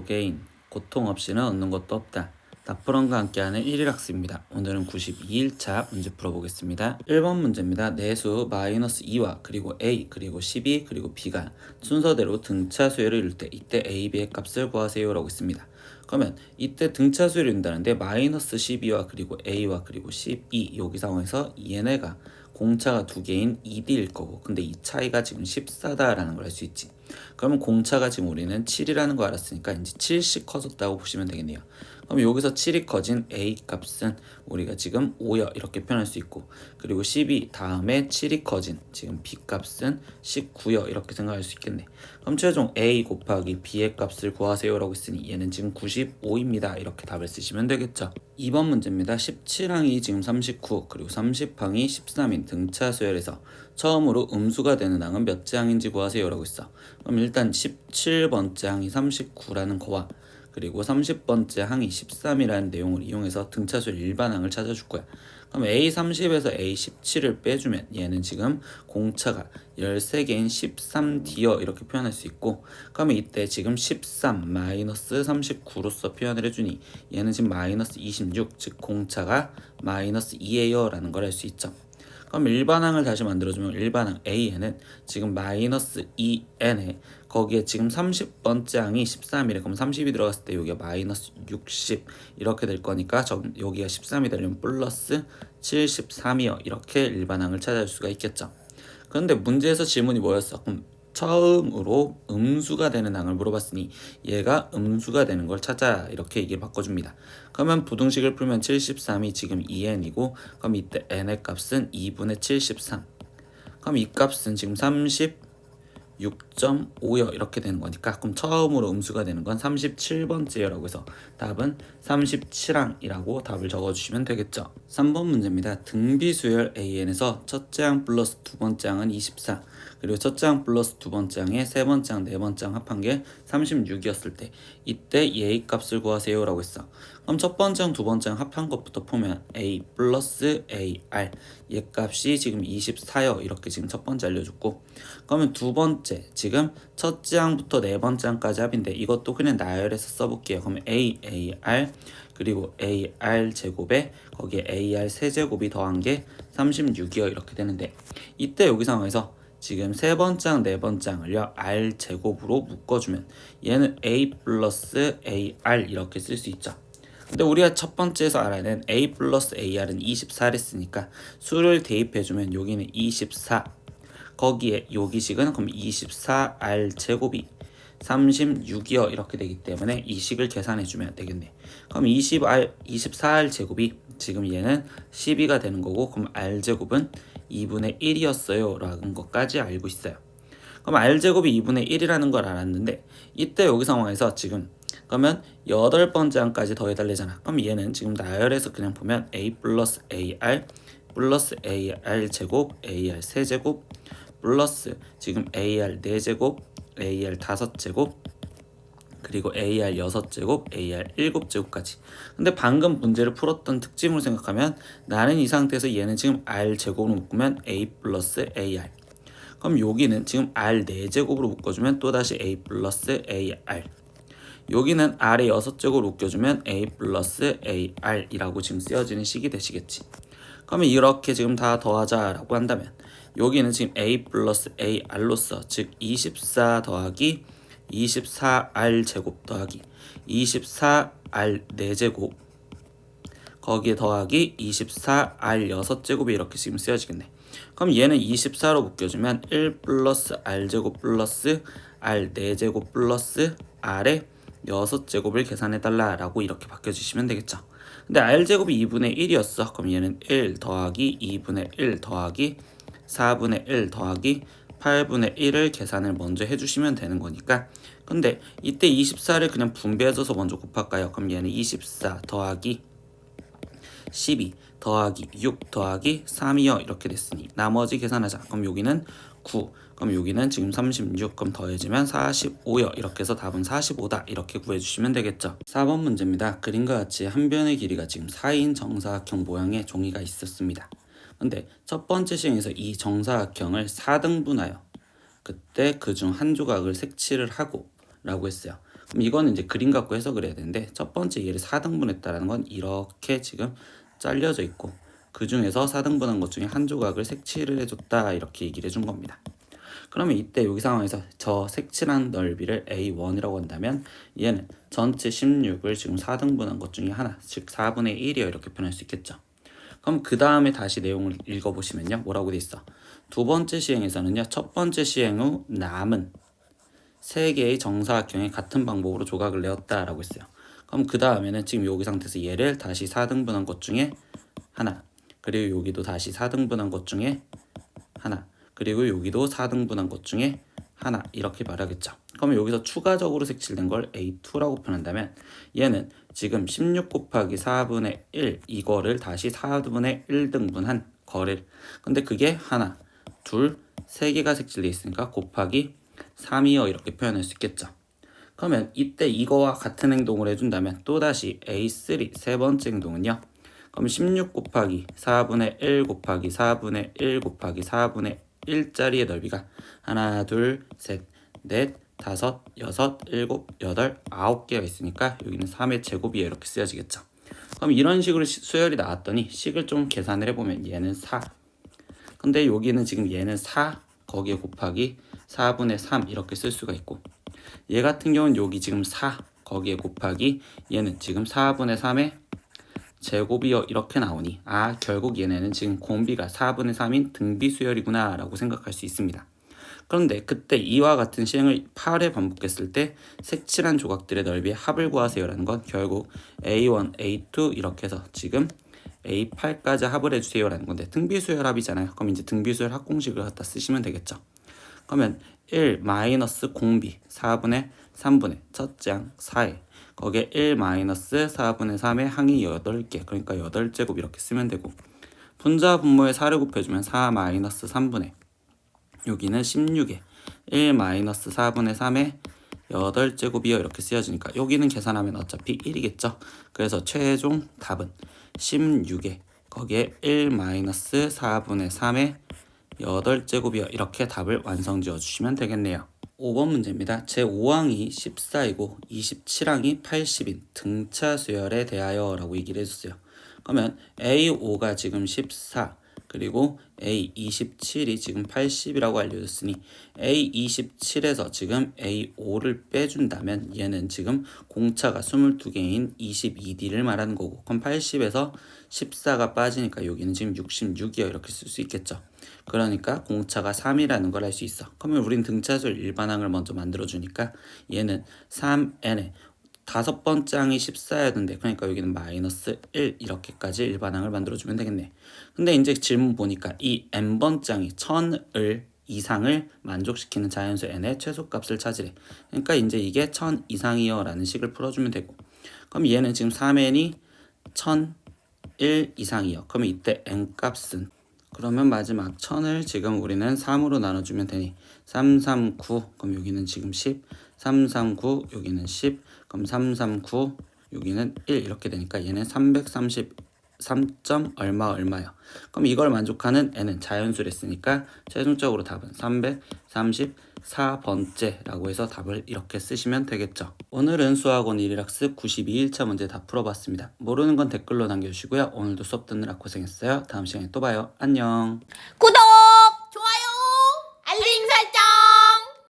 두 개인 고통 없이는 얻는 것도 없다. 나프런과 함께하는 1일 학습입니다. 오늘은 92일차 문제 풀어보겠습니다. 1번 문제입니다. 내수 -2와 그리고 a 그리고 12 그리고 b가 순서대로 등차 수열을 이룰 때 이때 a, b의 값을 구하세요 라고 있습니다. 그러면 이때 등차 수열을 이룬다는데 -12와 그리고 a와 그리고 12 여기 상황에서 얘네가 공차가 두 개인 2D일 거고 근데 이 차이가 지금 14다라는 걸 알 수 있지. 그러면 공차가 지금 우리는 7이라는 거 알았으니까 이제 7씩 커졌다고 보시면 되겠네요. 그럼 여기서 7이 커진 a 값은 우리가 지금 5여 이렇게 표현할 수 있고 그리고 12 다음에 7이 커진 지금 b 값은 19여 이렇게 생각할 수 있겠네. 그럼 최종 a 곱하기 b의 값을 구하세요 라고 했으니 얘는 지금 95입니다. 이렇게 답을 쓰시면 되겠죠. 2번 문제입니다. 17항이 지금 39 그리고 30항이 13인 등차 수열에서 처음으로 음수가 되는 항은 몇 째 항인지 구하세요 라고 했어. 그럼 일단 17번째 항이 39라는 거와 그리고 30번째 항이 13이라는 내용을 이용해서 등차수열 일반항을 찾아줄 거야. 그럼 A30에서 A17을 빼주면 얘는 지금 공차가 13개인 13D여 이렇게 표현할 수 있고 그러면 이때 지금 13-39로서 표현을 해주니 얘는 지금 -26 즉 공차가 -2예요 라는 걸 알 수 있죠. 그럼 일반항을 다시 만들어주면 일반항 A에는 지금 -2n에 거기에 지금 30번째 항이 13이래. 그럼 30이 들어갔을 때 여기가 -60 이렇게 될 거니까 여기가 13이 되려면 플러스 73이요. 이렇게 일반항을 찾아줄 수가 있겠죠. 그런데 문제에서 질문이 뭐였어? 그럼 처음으로 음수가 되는 항을 물어봤으니 얘가 음수가 되는 걸 찾아 이렇게 얘기를 바꿔줍니다. 그러면 부등식을 풀면 73이 지금 2n이고 그럼 이때 n의 값은 2분의 73 그럼 이 값은 지금 36.5여 이렇게 되는 거니까 그럼 처음으로 음수가 되는 건 37번째라고 해서 답은 37항이라고 답을 적어주시면 되겠죠. 3번 문제입니다. 등비수열 AN에서 첫째 항 플러스 두 번째 항은 24 그리고 첫째 항 플러스 두 번째 항에 세 번째 항, 네 번째 항 합한 게 36이었을 때 이때 a 값을 구하세요 라고 했어. 그럼 첫 번째 항, 두 번째 항 합한 것부터 보면 a 플러스 ar 얘 값이 지금 24요 이렇게 지금 첫 번째 알려줬고 그러면 두 번째 지금 첫째 항부터 네 번째 항까지 합인데 이것도 그냥 나열해서 써볼게요. 그러면 ar 그리고 ar 제곱에 거기에 ar 세제곱이 더한 게 36이요 이렇게 되는데 이때 여기 상황에서 지금 세 번째 항, 네 번째 항을요 r 제곱으로 묶어주면 얘는 a 플러스 ar 이렇게 쓸 수 있죠. 근데 우리가 첫 번째에서 알아야 되는 a 플러스 ar은 24를 했으니까 수를 대입해주면 여기는 24 거기에 여기 식은 그럼 24r 제곱이 36이요 이렇게 되기 때문에 이 식을 계산해주면 되겠네. 그럼 24r 제곱이 지금 얘는 12가 되는 거고 그럼 r 제곱은 2분의 1이었어요 라는 것까지 알고 있어요. 그럼 r제곱이 2분의 1이라는 걸 알았는데 이때 여기 상황에서 지금 그러면 8번째 항까지 더해달래잖아. 그럼 얘는 지금 나열해서 그냥 보면 a 플러스 ar 플러스 ar 제곱 ar 세제곱 플러스 지금 ar 4제곱 ar 5제곱 그리고 ar 6제곱 ar 7제곱까지. 근데 방금 문제를 풀었던 특징으로 생각하면 나는 이 상태에서 얘는 지금 r 제곱으로 묶으면 a 플러스 ar 그럼 여기는 지금 r 4제곱으로 묶어주면 또다시 a 플러스 ar 여기는 r의 6제곱으로 묶여주면 a 플러스 ar 이라고 지금 쓰여지는 식이 되시겠지. 그러면 이렇게 지금 다 더하자 라고 한다면 여기는 지금 a 플러스 ar로서 즉 24 더하기 24r 제곱 더하기 24r 4제곱 거기에 더하기 24r 6제곱이 이렇게 지금 쓰여지겠네. 그럼 얘는 24로 묶여주면 1 플러스 r제곱 플러스 r 4제곱 플러스 r의 6제곱을 계산해달라 라고 이렇게 바꿔주시면 되겠죠. 근데 r제곱이 2분의 1이었어. 그럼 얘는 1 더하기 2분의 1 더하기 4분의 1 더하기 8분의 1을 계산을 먼저 해주시면 되는 거니까 근데 이때 24를 그냥 분배해줘서 먼저 곱할까요? 그럼 얘는 24 더하기 12 더하기 6 더하기 3이요 이렇게 됐으니 나머지 계산하자. 그럼 여기는 9 그럼 여기는 지금 36 그럼 더해지면 45요 이렇게 해서 답은 45다 이렇게 구해주시면 되겠죠. 4번 문제입니다. 그림과 같이 한 변의 길이가 지금 4인 정사각형 모양의 종이가 있었습니다. 근데 첫 번째 시행에서 이 정사각형을 4등분하여 그때 그중 한 조각을 색칠을 하고 라고 했어요. 그럼 이거는 이제 그림 갖고 해석을 해야 되는데 첫 번째 얘를 4등분 했다라는 건 이렇게 지금 잘려져 있고 그 중에서 4등분한 것 중에 한 조각을 색칠을 해줬다 이렇게 얘기를 해준 겁니다. 그러면 이때 여기 상황에서 저 색칠한 넓이를 A1이라고 한다면 얘는 전체 16을 지금 4등분한 것 중에 하나, 즉 4분의 1이요 이렇게 표현할 수 있겠죠. 그럼 그 다음에 다시 내용을 읽어보시면요 뭐라고 돼 있어? 두 번째 시행에서는요 첫 번째 시행 후 남은 세 개의 정사각형에 같은 방법으로 조각을 내었다라고 했어요. 그럼 그 다음에는 지금 여기 상태에서 얘를 다시 4등분한 것 중에 하나, 그리고 여기도 다시 4등분한 것 중에 하나, 그리고 여기도 4등분한 것 중에 하나 이렇게 말하겠죠. 그러면 여기서 추가적으로 색칠된 걸 A2라고 표현한다면 얘는 지금 16 곱하기 4분의 1 이거를 다시 4분의 1등분한 거를, 근데 그게 하나, 둘, 세 개가 색칠되어 있으니까 곱하기 3이요 이렇게 표현할 수 있겠죠. 그러면 이때 이거와 같은 행동을 해준다면 또다시 A3 세 번째 행동은요. 그럼 16 곱하기 4분의 1 곱하기 4분의 1 곱하기 4분의 1짜리의 넓이가 하나, 둘, 셋, 넷, 다섯, 여섯, 일곱, 여덟, 9개가 있으니까 여기는 3의 제곱이에요 이렇게 쓰여지겠죠. 그럼 이런 식으로 수열이 나왔더니 식을 좀 계산을 해보면 얘는 4, 근데 여기는 지금 얘는 4 거기에 곱하기 4분의 3 이렇게 쓸 수가 있고 얘 같은 경우는 여기 지금 4 거기에 곱하기 얘는 지금 4분의 3의 제곱이요 이렇게 나오니 결국 얘네는 지금 공비가 4분의 3인 등비수열이구나 라고 생각할 수 있습니다. 그런데 그때 이와 같은 시행을 8회 반복했을 때 색칠한 조각들의 넓이의 합을 구하세요 라는 건 결국 A1, A2 이렇게 해서 지금 A8까지 합을 해주세요 라는 건데 등비수열 합이잖아요. 그럼 이제 등비수열 합공식을 갖다 쓰시면 되겠죠. 그러면 1 마이너스 공비 4분의 3분의 첫째 항 4에 거기에 1 마이너스 4분의 3의 항이 8개 그러니까 8제곱 이렇게 쓰면 되고 분자 분모에 4를 곱해주면 4 마이너스 3분의 여기는 16에 1 마이너스 4분의 3의 8제곱이요 이렇게 쓰여지니까 여기는 계산하면 어차피 1이겠죠. 그래서 최종 답은 16에 거기에 1 마이너스 4분의 3의 8제곱이요 이렇게 답을 완성 지어 주시면 되겠네요. 5번 문제입니다. 제5항이 14이고 27항이 80인 등차 수열에 대하여 라고 얘기를 해줬어요. 그러면 A5가 지금 14 그리고 A27이 지금 80이라고 알려졌으니 A27에서 지금 A5를 빼준다면 얘는 지금 공차가 22개인 22D를 말하는 거고 그럼 80에서 14가 빠지니까 여기는 지금 66이요 이렇게 쓸 수 있겠죠. 그러니까 공차가 3이라는 걸 알 수 있어. 그러면 우린 등차수열 일반항을 먼저 만들어주니까 얘는 3n에 다섯 번째 항이 14였는데 그러니까 여기는 마이너스 1 이렇게까지 일반항을 만들어주면 되겠네. 근데 이제 질문 보니까 이 n번째 항이 1000을 이상을 만족시키는 자연수 n의 최소값을 찾으래. 그러니까 이제 이게 1000 이상이요 라는 식을 풀어주면 되고 그럼 얘는 지금 3n이 1001 이상이요. 그러면 이때 n값은 그러면 마지막 1000을 지금 우리는 3으로 나눠주면 되니 339 그럼 여기는 지금 10 339 여기는 10 그럼 339 여기는 1 이렇게 되니까 얘는 333점 얼마요. 그럼 이걸 만족하는 n은 자연수를 했으니까 최종적으로 답은 334번째라고 해서 답을 이렇게 쓰시면 되겠죠. 오늘은 수학원 1일학습 92일차 문제 다 풀어봤습니다. 모르는 건 댓글로 남겨주시고요. 오늘도 수업 듣느라 고생했어요. 다음 시간에 또 봐요. 안녕. 구독, 좋아요, 알림